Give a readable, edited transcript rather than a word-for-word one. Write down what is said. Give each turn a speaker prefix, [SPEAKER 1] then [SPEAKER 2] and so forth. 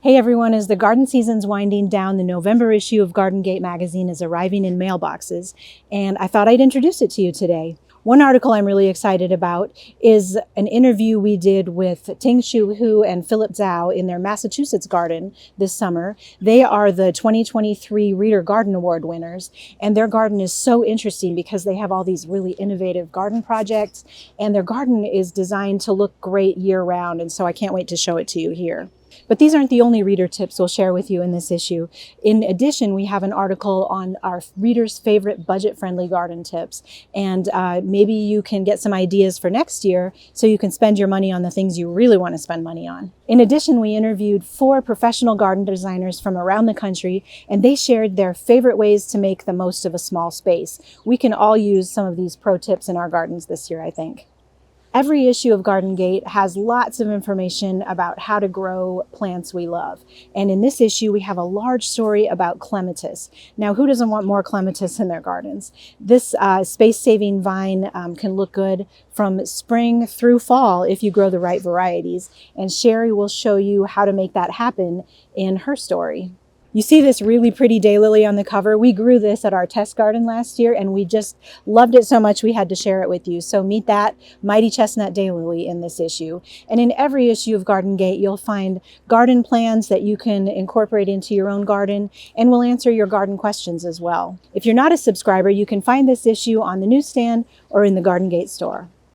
[SPEAKER 1] Hey everyone, as the garden season's winding down, the November issue of Dec Magazine is arriving in mailboxes, and I thought I'd introduce it to you today. One article I'm really excited about is an interview we did with Ting Shu Hu and Philip Zhao in their Massachusetts garden this summer. They are the 2023 Reader Garden Award winners, and their garden is so interesting because they have all these really innovative garden projects, and their garden is designed to look great year-round, and so I can't wait to show it to you here. But these aren't the only reader tips we'll share with you in this issue. In addition, we have an article on our readers' favorite budget-friendly garden tips. And maybe you can get some ideas for next year so you can spend your money on the things you really want to spend money on. In addition, we interviewed 4 professional garden designers from around the country, and they shared their favorite ways to make the most of a small space. We can all use some of these pro tips in our gardens this year, I think. Every issue of Garden Gate has lots of information about how to grow plants we love. And in this issue, we have a large story about clematis. Now, who doesn't want more clematis in their gardens? This space-saving vine can look good from spring through fall if you grow the right varieties. And Sherry will show you how to make that happen in her story. You see this really pretty daylily on the cover. We grew this at our test garden last year, and we just loved it so much we had to share it with you. So meet that mighty chestnut daylily in this issue. And in every issue of Garden Gate, you'll find garden plans that you can incorporate into your own garden, and we'll answer your garden questions as well. If you're not a subscriber, you can find this issue on the newsstand or in the Garden Gate store.